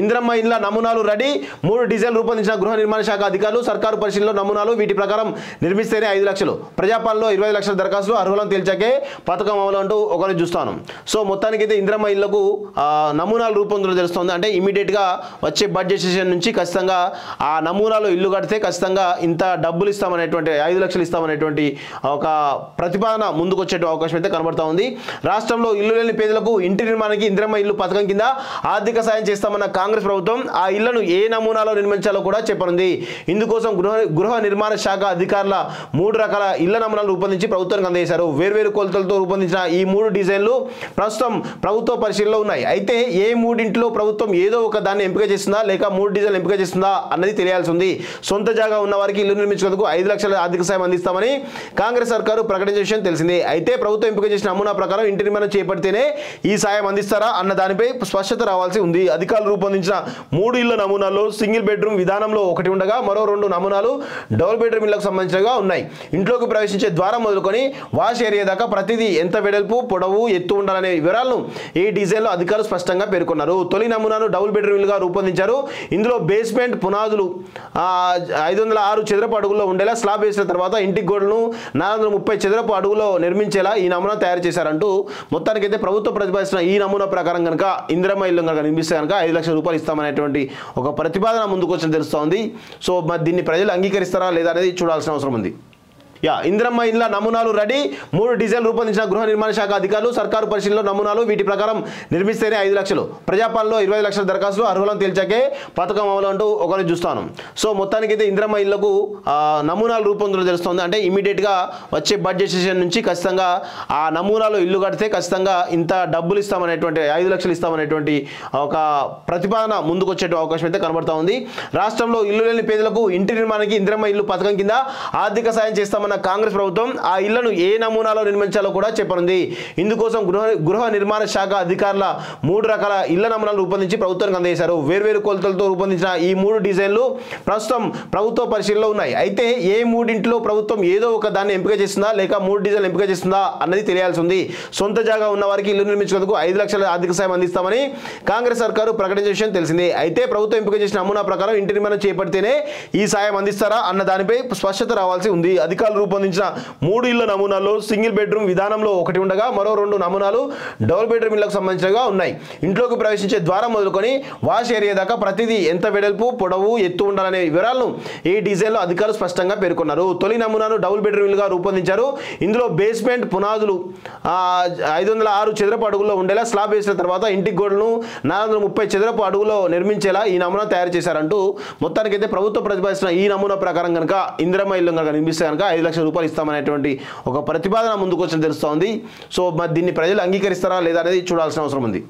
ఇందిరమ్మ ఇండ్ల నమూనాలు రెడీ 3 డిజైన్లు రూపొందించిన గృహ నిర్మాణ శాఖ అధికారులు సర్కారు పరిశీలనలో నమూనాలు వీటి ప్రకారం నిర్మిస్తేనే 5 లక్షలు ప్రజాపాలనలో 25 లక్షల దరఖాస్తులు అర్హులను తేల్చాకే పథకం అమలు అంటూ ఒకరు చూస్తాను. సో మొత్తానికైతే ఇందిరమ్మ ఇళ్లకు నమూనాలు రూపొందడం తెలుస్తుంది. అంటే ఇమీడియట్గా వచ్చే బడ్జెట్ సెషన్ నుంచి ఖచ్చితంగా ఆ నమూనాలు ఇల్లు కడితే ఖచ్చితంగా ఇంత డబ్బులు ఇస్తామనేటువంటి 5 లక్షలు ఇస్తామనేటువంటి ఒక ప్రతిపాదన ముందుకు వచ్చే అవకాశం అయితే కనబడతా ఉంది. రాష్ట్రంలో ఇల్లు లేని పేదలకు ఇంటి నిర్మాణానికి ఇందిరమ్మ ఇల్లు పథకం కింద ఆర్థిక సాయం చేస్తామన్న కాంగ్రెస్ ప్రభుత్వం ఆ ఇళ్లను ఏ నమూనాలో నిర్మించాలో కూడా చెప్పనుంది. ఇందుకోసం గృహ నిర్మాణ శాఖ అధికారుల 3 రకాల ఇళ్ల నమూనాలు రూపొందించి ప్రభుత్వానికి అందజేశారు. వేర్వేరు కొలతలతో రూపొందించిన ఈ 3 డిజైన్లు ప్రస్తుతం ప్రభుత్వ పరిశీలనలో ఉన్నాయి. అయితే ఏ 3 ప్రభుత్వం ఏదో ఒక దాన్ని ఎంపిక చేస్తుందా లేక 3 డిజైన్లు ఎంపిక చేస్తుందా అన్నది తెలియాల్సి ఉంది. సొంత జాగా ఉన్న వారికి ఇల్లు నిర్మించేందుకు 5 లక్షల ఆర్థిక సాయం అందిస్తామని కాంగ్రెస్ సర్కారు ప్రకటించిన విషయం తెలిసిందే. అయితే ప్రభుత్వం ఎంపిక చేసిన నమూనా ప్రకారం ఇంటి నిర్మాణం చేపడితేనే ఈ సాయం అందిస్తారా అన్న దానిపై స్పష్టత రావాల్సి ఉంది. అధికారులు రూపొందించిన 3 ఇళ్ల నమూనాల్లో సింగిల్ బెడ్రూమ్ విధానంలో ఒకటి ఉండగా మరో 2 నమూనాలు డబుల్ బెడ్రూమ్ ఇళ్లకు సంబంధించినగా ఉన్నాయి. ఇంట్లోకి ప్రవేశించే ద్వారం మొదలుకొని వాష్ ఏరియా దాకా ప్రతిదీ ఎంత వెడల్పు పొడవు ఎత్తు ఉండాలనే వివరాలను ఈ డిజైన్లో అధికారులు స్పష్టంగా పేర్కొన్నారు. తొలి నమూనాను డబుల్ బెడ్రూమ్ ఇల్లుగా రూపొందించారు. ఇందులో బేస్మెంట్ పునాదులు 506 చదరపు అడుగుల్లో ఉండేలా స్లాబ్ వేసిన తర్వాత ఇంటి గోడలను 430 చదరపు అడుగులో నిర్మించేలా ఈ నమూనా తయారు చేశారంటూ మొత్తానికైతే ప్రభుత్వం ప్రతిపాదిస్తున్న ఈ నమూనా ప్రకారం కనుక ఇందిరమ్మ ఇల్లు కనుక నిర్మిస్తే కనుక 5 లక్షల రూపాయలు ఇస్తామనేటువంటి ఒక ప్రతిపాదన ముందుకు వచ్చి తెలుస్తోంది. సో మరి దీన్ని ప్రజలు అంగీకరిస్తారా లేదా అనేది చూడాల్సిన అవసరం ఉంది. ఇందిరమ్మ ఇండ్ల నమూనాలు రెడీ 3 డిజైన్లు రూపొందించిన గృహ నిర్మాణ శాఖ అధికారులు సర్కారు పరిశీలనలో నమూనాలు వీటి ప్రకారం నిర్మిస్తేనే 5 లక్షలు ప్రజాపాలనలో 25 లక్షల దరఖాస్తులు అర్హులను తేల్చాకే పథకం అమలు అంటూ ఒకరు చూస్తాను. సో మొత్తానికైతే ఇందిరమ్మ ఇళ్లకు నమూనాలు రూపొందడం తెలుస్తుంది. అంటే ఇమీడియట్గా వచ్చే బడ్జెట్ సెషన్ నుంచి ఖచ్చితంగా ఆ నమూనాలు ఇల్లు కడితే ఖచ్చితంగా ఇంత డబ్బులు ఇస్తామనేటువంటి 5 లక్షలు ఇస్తామనేటువంటి ఒక ప్రతిపాదన ముందుకు వచ్చే అవకాశం అయితే కనబడతా ఉంది. రాష్ట్రంలో ఇల్లు లేని పేదలకు ఇంటి నిర్మాణానికి ఇందిరమ్మ ఇల్లు పథకం కింద ఆర్థిక సాయం చేస్తామన్న కాంగ్రెస్ ప్రభుత్వం ఆ ఇళ్లను ఏ నమూనాలో నిర్మించాలో కూడా చెప్పనుంది. ఇందుకోసం గృహ నిర్మాణ శాఖ అధికారుల 3 రకాల ఇళ్ల నమూనాలు రూపొందించి ప్రభుత్వానికి అందజేశారు. వేర్వేరు కొలతలతో రూపొందించిన ఈ 3 డిజైన్లు ప్రస్తుతం ప్రభుత్వ పరిశీలనలో ఉన్నాయి. అయితే ఏ 3 ప్రభుత్వం ఏదో ఒక దాన్ని ఎంపిక చేస్తుందా లేక 3 డిజైన్లు ఎంపిక చేస్తుందా అన్నది తెలియాల్సి ఉంది. సొంత జాగా ఉన్న వారికి ఇల్లు నిర్మించేందుకు 5 లక్షల ఆర్థిక సాయం అందిస్తామని కాంగ్రెస్ సర్కారు ప్రకటించిన విషయం తెలిసిందే. అయితే ప్రభుత్వం ఎంపిక చేసిన నమూనా ప్రకారం ఇంటి నిర్మాణం చేపడితేనే ఈ సాయం అందిస్తారా అన్న దానిపై స్పష్టత రావాల్సి ఉంది. అధికారులు రూపొందించిన 3 ఇళ్ల నమూనాల్లో సింగిల్ బెడ్రూమ్ విధానంలో ఒకటి ఉండగా మరో 2 నమూనాలు డబుల్ బెడ్రూమ్ ఇళ్లకు సంబంధించినగా ఉన్నాయి. ఇంట్లోకి ప్రవేశించే ద్వారం మొదలుకొని వాష్ ఏరియా దాకా ప్రతిదీ ఎంత వెడల్పు పొడవు ఎత్తు ఉండాలనే వివరాలను ఈ డిజైన్లో అధికారులు స్పష్టంగా పేర్కొన్నారు. తొలి నమూనాను డబుల్ బెడ్రూమ్ ఇల్లుగా రూపొందించారు. ఇందులో బేస్మెంట్ పునాదులు 506 చదరపు అడుగుల్లో ఉండేలా స్లాబ్ వేసిన తర్వాత ఇంటి గోడలను 430 చదరపు అడుగులో నిర్మించేలా ఈ నమూనా తయారు చేశారంటూ మొత్తానికైతే ప్రభుత్వం ప్రతిపాదిస్తున్న ఈ నమూనా ప్రకారం కనుక ఇందిరమ్మ ఇల్లు కనుక నిర్మిస్తే కనుక 5 లక్షల రూపాయలు ఇస్తామనేటువంటి ఒక ప్రతిపాదన ముందుకు వచ్చి తెలుస్తోంది. సో మరి దీన్ని ప్రజలు అంగీకరిస్తారా లేదా అనేది చూడాల్సిన అవసరం ఉంది.